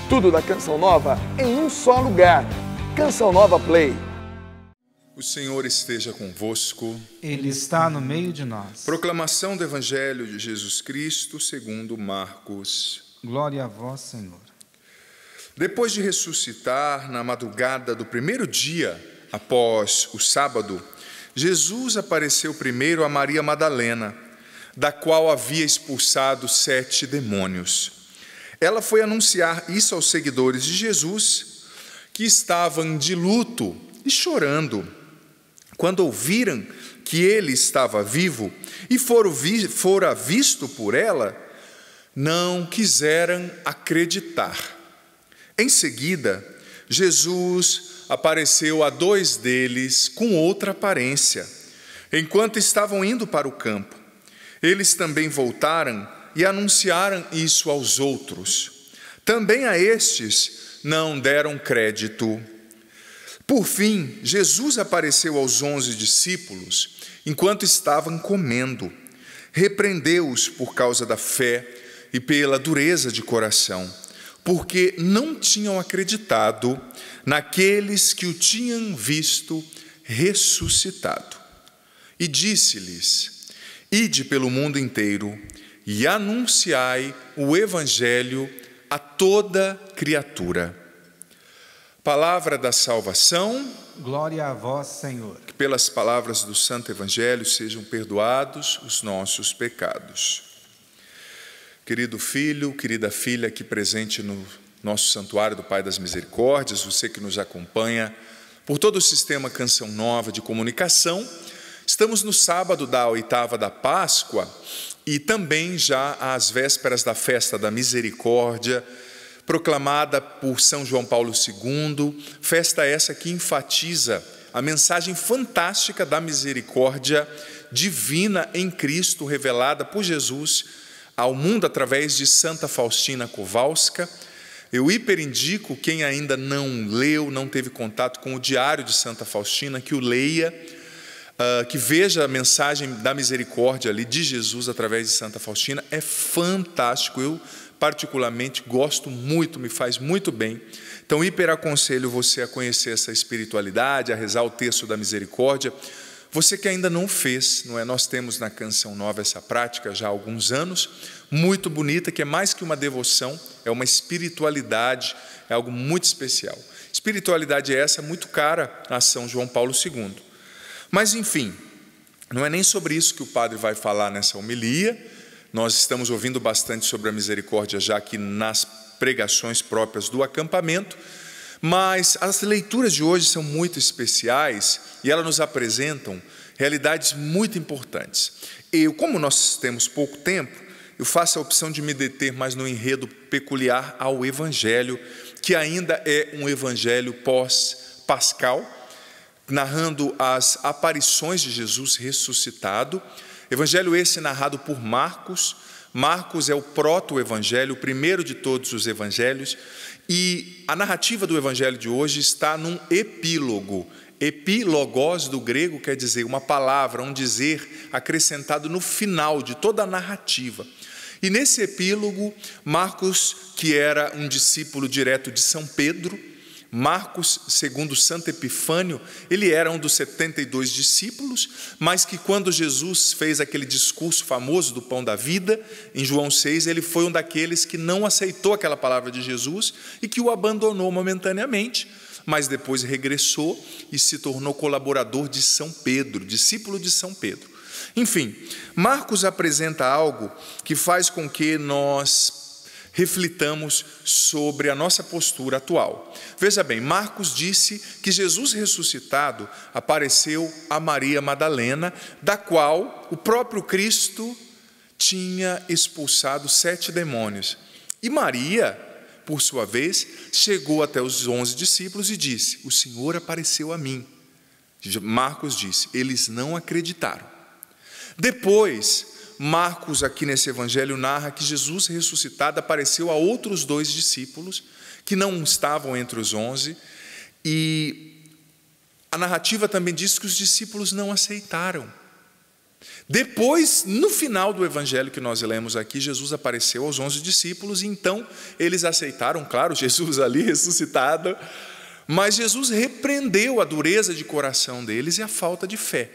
Tudo da Canção Nova em um só lugar. Canção Nova Play. O Senhor esteja convosco. Ele está no meio de nós. Proclamação do Evangelho de Jesus Cristo segundo Marcos. Glória a vós, Senhor. Depois de ressuscitar na madrugada do primeiro dia após o sábado, Jesus apareceu primeiro a Maria Madalena, da qual havia expulsado 7 demônios. Ela foi anunciar isso aos seguidores de Jesus, que estavam de luto e chorando. Quando ouviram que ele estava vivo e fora visto por ela, não quiseram acreditar. Em seguida, Jesus apareceu a 2 deles com outra aparência, enquanto estavam indo para o campo. Eles também voltaram e anunciaram isso aos outros. Também a estes não deram crédito. Por fim, Jesus apareceu aos 11 discípulos, enquanto estavam comendo. Repreendeu-os por causa da fé e pela dureza de coração, porque não tinham acreditado naqueles que o tinham visto ressuscitado. E disse-lhes: ide pelo mundo inteiro e anunciai o Evangelho a toda criatura. Palavra da salvação. Glória a vós, Senhor. Que pelas palavras do Santo Evangelho sejam perdoados os nossos pecados. Querido filho, querida filha aqui presente no nosso Santuário do Pai das Misericórdias, você que nos acompanha por todo o sistema Canção Nova de comunicação, estamos no sábado da 8ª da Páscoa e também já às vésperas da festa da Misericórdia, proclamada por São João Paulo II, festa essa que enfatiza a mensagem fantástica da misericórdia divina em Cristo, revelada por Jesus ao mundo através de Santa Faustina Kowalska. Eu hiperindico quem ainda não leu, não teve contato com o Diário de Santa Faustina, que o leia, que veja a mensagem da misericórdia ali de Jesus através de Santa Faustina. É fantástico, eu particularmente gosto muito, me faz muito bem. Então hiperaconselho você a conhecer essa espiritualidade, a rezar o texto da misericórdia. Você que ainda não fez, não é? Nós temos na Canção Nova essa prática já há alguns anos, muito bonita, que é mais que uma devoção, é uma espiritualidade, é algo muito especial. Espiritualidade essa muito cara a São João Paulo II. Mas enfim, não é nem sobre isso que o padre vai falar nessa homilia. Nós estamos ouvindo bastante sobre a misericórdia já aqui nas pregações próprias do acampamento, mas as leituras de hoje são muito especiais e elas nos apresentam realidades muito importantes. Como nós temos pouco tempo, eu faço a opção de me deter mais no enredo peculiar ao Evangelho, que ainda é um Evangelho pós-pascal, narrando as aparições de Jesus ressuscitado. Evangelho esse narrado por Marcos. Marcos é o proto-evangelho, o primeiro de todos os evangelhos, e a narrativa do evangelho de hoje está num epílogo. Epílogos do grego quer dizer uma palavra, um dizer acrescentado no final de toda a narrativa. E nesse epílogo, Marcos, que era um discípulo direto de São Pedro, Marcos, segundo Santo Epifânio, ele era um dos 72 discípulos, mas que quando Jesus fez aquele discurso famoso do pão da vida, em João 6, ele foi um daqueles que não aceitou aquela palavra de Jesus e que o abandonou momentaneamente, mas depois regressou e se tornou colaborador de São Pedro, discípulo de São Pedro. Enfim, Marcos apresenta algo que faz com que nós reflitamos sobre a nossa postura atual. Veja bem, Marcos disse que Jesus ressuscitado apareceu a Maria Madalena, da qual o próprio Cristo tinha expulsado 7 demônios. E Maria, por sua vez, chegou até os 11 discípulos e disse: o Senhor apareceu a mim. Marcos disse: eles não acreditaram. Depois, Marcos, aqui nesse evangelho, narra que Jesus ressuscitado apareceu a outros 2 discípulos que não estavam entre os 11, e a narrativa também diz que os discípulos não aceitaram. Depois, no final do evangelho que nós lemos aqui, Jesus apareceu aos 11 discípulos, e então eles aceitaram, claro, Jesus ali ressuscitado, mas Jesus repreendeu a dureza de coração deles e a falta de fé.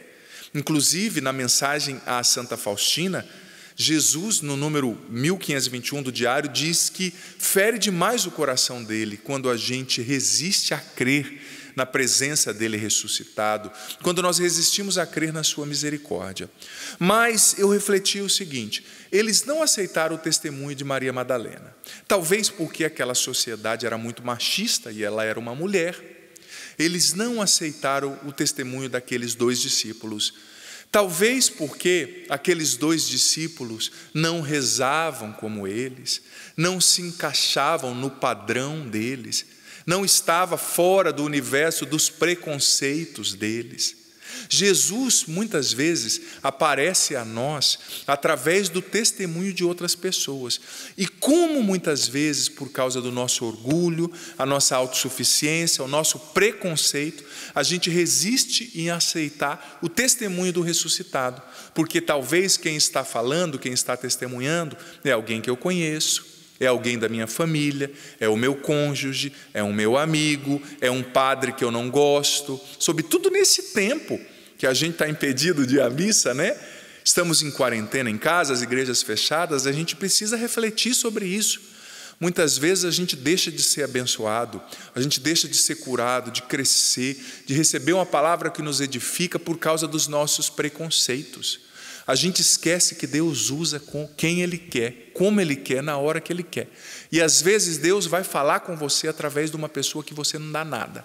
Inclusive, na mensagem à Santa Faustina, Jesus, no número 1521 do diário, diz que fere demais o coração dele quando a gente resiste a crer na presença dele ressuscitado, quando nós resistimos a crer na sua misericórdia. Mas eu refleti o seguinte: eles não aceitaram o testemunho de Maria Madalena, talvez porque aquela sociedade era muito machista e ela era uma mulher. Eles não aceitaram o testemunho daqueles 2 discípulos, talvez porque aqueles 2 discípulos não rezavam como eles, não se encaixavam no padrão deles, não estava fora do universo dos preconceitos deles. Jesus, muitas vezes, aparece a nós através do testemunho de outras pessoas. E como muitas vezes, por causa do nosso orgulho, a nossa autossuficiência, o nosso preconceito, a gente resiste em aceitar o testemunho do ressuscitado, porque talvez quem está falando, quem está testemunhando, é alguém que eu conheço, é alguém da minha família, é o meu cônjuge, é um meu amigo, é um padre que eu não gosto. Sobretudo nesse tempo que a gente está impedido de ir à missa, né? Estamos em quarentena em casa, as igrejas fechadas, a gente precisa refletir sobre isso. Muitas vezes a gente deixa de ser abençoado, a gente deixa de ser curado, de crescer, de receber uma palavra que nos edifica por causa dos nossos preconceitos. A gente esquece que Deus usa com quem Ele quer, como Ele quer, na hora que Ele quer. E às vezes Deus vai falar com você através de uma pessoa que você não dá nada.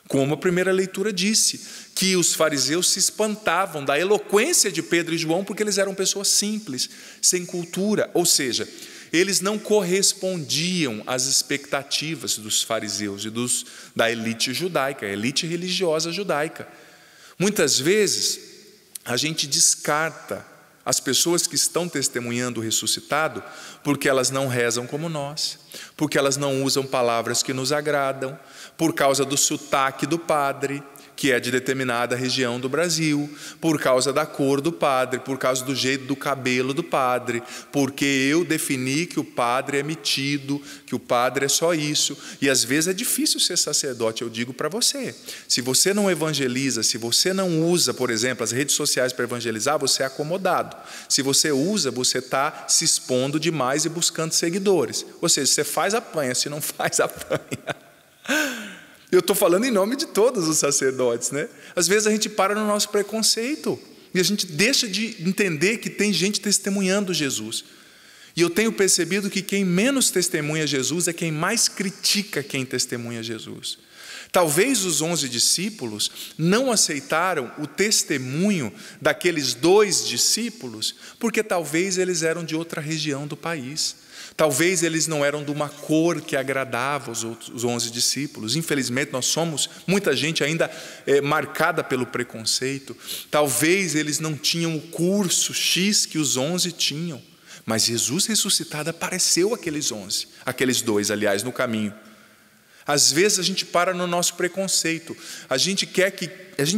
Como a primeira leitura disse, que os fariseus se espantavam da eloquência de Pedro e João, porque eles eram pessoas simples, sem cultura. Ou seja, eles não correspondiam às expectativas dos fariseus e da elite judaica, a elite religiosa judaica. Muitas vezes a gente descarta as pessoas que estão testemunhando o ressuscitado porque elas não rezam como nós, porque elas não usam palavras que nos agradam, por causa do sotaque do padre, que é de determinada região do Brasil, por causa da cor do padre, por causa do jeito do cabelo do padre, porque eu defini que o padre é metido, que o padre é só isso. E às vezes é difícil ser sacerdote, eu digo para você. Se você não evangeliza, se você não usa, por exemplo, as redes sociais para evangelizar, você é acomodado. Se você usa, você está se expondo demais e buscando seguidores. Ou seja, você faz, apanha, se não faz, apanha. Eu estou falando em nome de todos os sacerdotes, né? Às vezes a gente para no nosso preconceito e a gente deixa de entender que tem gente testemunhando Jesus. E eu tenho percebido que quem menos testemunha Jesus é quem mais critica quem testemunha Jesus. Talvez os 11 discípulos não aceitaram o testemunho daqueles 2 discípulos porque talvez eles eram de outra região do país. Talvez eles não eram de uma cor que agradava os 11 discípulos. Infelizmente, nós somos, muita gente ainda marcada pelo preconceito. Talvez eles não tinham o curso X que os 11 tinham. Mas Jesus ressuscitado apareceu aqueles 2, aliás, no caminho. Às vezes a gente para no nosso preconceito. A gente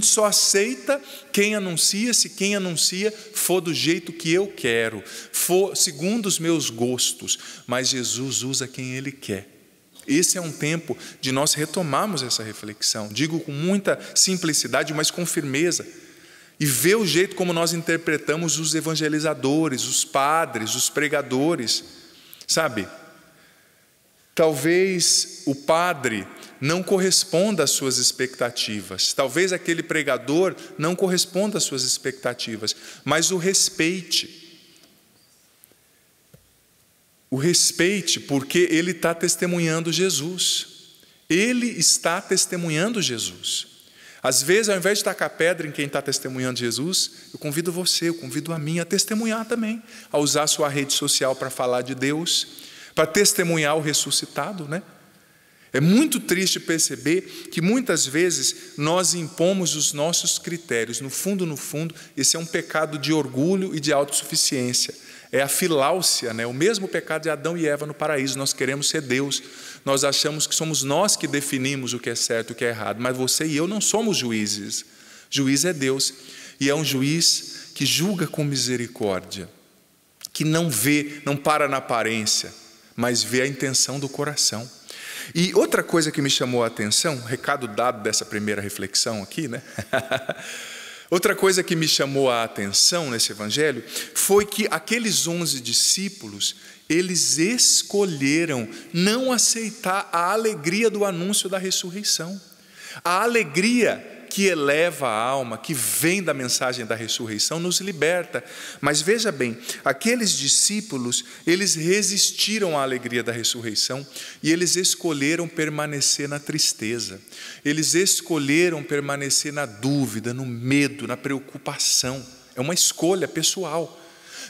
só aceita quem anuncia, se quem anuncia for do jeito que eu quero, for segundo os meus gostos. Mas Jesus usa quem Ele quer. Esse é um tempo de nós retomarmos essa reflexão. Digo com muita simplicidade, mas com firmeza. E ver o jeito como nós interpretamos os evangelizadores, os padres, os pregadores. Sabe? Talvez o padre não corresponda às suas expectativas. Talvez aquele pregador não corresponda às suas expectativas. Mas o respeite. O respeite porque ele está testemunhando Jesus. Ele está testemunhando Jesus. Às vezes, ao invés de tacar pedra em quem está testemunhando Jesus, eu convido você, eu convido a mim a testemunhar também. A usar a sua rede social para falar de Deus, para testemunhar o ressuscitado, né? É muito triste perceber que muitas vezes nós impomos os nossos critérios. No fundo, esse é um pecado de orgulho e de autossuficiência. É a filáusia, né? O mesmo pecado de Adão e Eva no paraíso. Nós queremos ser Deus. Nós achamos que somos nós que definimos o que é certo e o que é errado. Mas você e eu não somos juízes. Juiz é Deus. E é um juiz que julga com misericórdia, que não vê, não para na aparência, mas vê a intenção do coração. E outra coisa que me chamou a atenção, recado dado dessa primeira reflexão aqui, né? Outra coisa que me chamou a atenção nesse evangelho foi que aqueles 11 discípulos, eles escolheram não aceitar a alegria do anúncio da ressurreição. A alegria que eleva a alma, que vem da mensagem da ressurreição, nos liberta. Mas veja bem, aqueles discípulos, eles resistiram à alegria da ressurreição e eles escolheram permanecer na tristeza. Eles escolheram permanecer na dúvida, no medo, na preocupação. É uma escolha pessoal.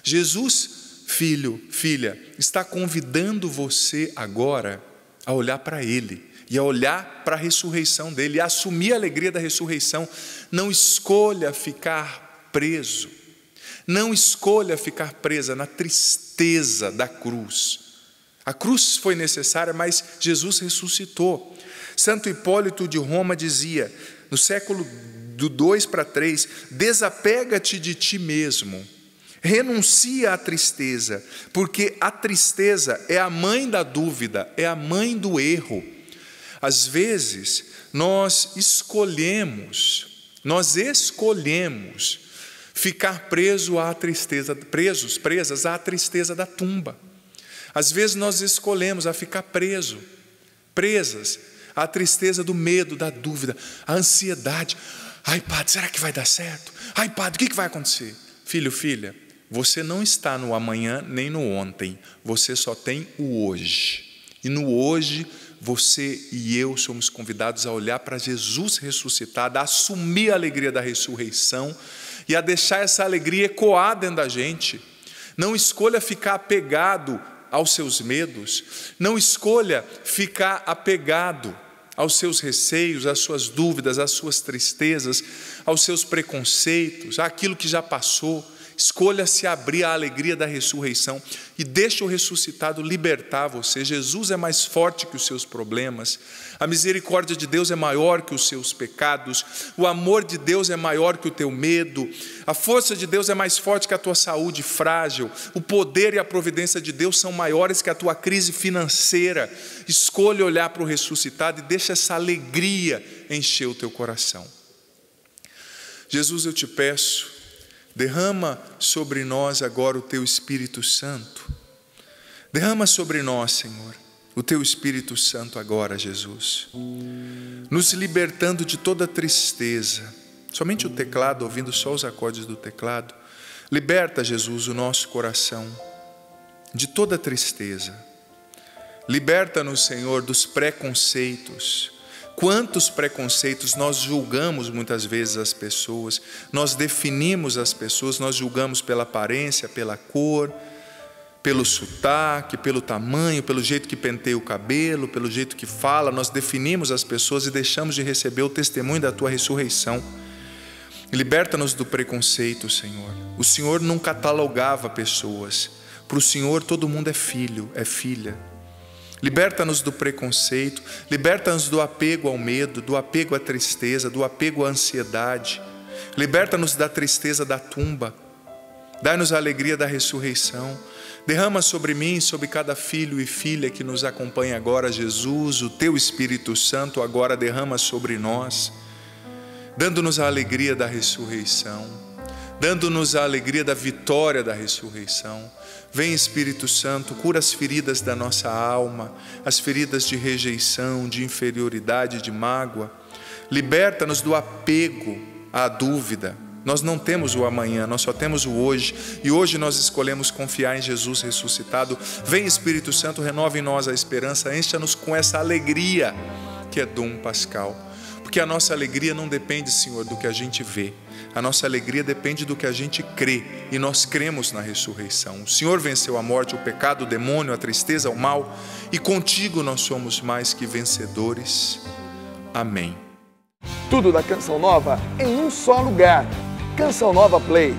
Jesus, filho, filha, está convidando você agora a olhar para Ele e a olhar para a ressurreição dele, e a assumir a alegria da ressurreição. Não escolha ficar preso, não escolha ficar presa na tristeza da cruz. A cruz foi necessária, mas Jesus ressuscitou. Santo Hipólito de Roma dizia, no século do 2 para 3, desapega-te de ti mesmo, renuncia à tristeza, porque a tristeza é a mãe da dúvida, é a mãe do erro. Às vezes, nós escolhemos ficar presas à tristeza da tumba. Às vezes nós escolhemos a ficar presas à tristeza do medo, da dúvida, a ansiedade. Ai, padre, será que vai dar certo? Ai, padre, o que vai acontecer? Filho, filha, você não está no amanhã nem no ontem, você só tem o hoje. E no hoje, você e eu somos convidados a olhar para Jesus ressuscitado, a assumir a alegria da ressurreição e a deixar essa alegria ecoar dentro da gente. Não escolha ficar apegado aos seus medos, não escolha ficar apegado aos seus receios, às suas dúvidas, às suas tristezas, aos seus preconceitos, àquilo que já passou. Escolha se abrir à alegria da ressurreição e deixe o ressuscitado libertar você. Jesus é mais forte que os seus problemas, a misericórdia de Deus é maior que os seus pecados, o amor de Deus é maior que o teu medo, a força de Deus é mais forte que a tua saúde frágil, o poder e a providência de Deus são maiores que a tua crise financeira. Escolha olhar para o ressuscitado e deixa essa alegria encher o teu coração. Jesus, eu te peço, derrama sobre nós agora o Teu Espírito Santo. Derrama sobre nós, Senhor, o Teu Espírito Santo agora, Jesus. Nos libertando de toda tristeza. Somente o teclado, ouvindo só os acordes do teclado. Liberta, Jesus, o nosso coração de toda tristeza. Liberta-nos, Senhor, dos preconceitos. Quantos preconceitos nós julgamos muitas vezes as pessoas, nós definimos as pessoas, nós julgamos pela aparência, pela cor, pelo sotaque, pelo tamanho, pelo jeito que penteia o cabelo, pelo jeito que fala, nós definimos as pessoas e deixamos de receber o testemunho da Tua ressurreição. Liberta-nos do preconceito, Senhor. O Senhor não catalogava pessoas, para o Senhor todo mundo é filho, é filha. Liberta-nos do preconceito, liberta-nos do apego ao medo, do apego à tristeza, do apego à ansiedade. Liberta-nos da tristeza da tumba. Dá-nos a alegria da ressurreição. Derrama sobre mim, sobre cada filho e filha que nos acompanha agora, Jesus, o Teu Espírito Santo agora derrama sobre nós, dando-nos a alegria da ressurreição, dando-nos a alegria da vitória da ressurreição. Vem, Espírito Santo, cura as feridas da nossa alma, as feridas de rejeição, de inferioridade, de mágoa. Liberta-nos do apego à dúvida. Nós não temos o amanhã, nós só temos o hoje. E hoje nós escolhemos confiar em Jesus ressuscitado. Vem, Espírito Santo, renova em nós a esperança, encha-nos com essa alegria que é dom pascal. Porque a nossa alegria não depende, Senhor, do que a gente vê. A nossa alegria depende do que a gente crê, e nós cremos na ressurreição. O Senhor venceu a morte, o pecado, o demônio, a tristeza, o mal, e contigo nós somos mais que vencedores. Amém. Tudo da Canção Nova em um só lugar. Canção Nova Play.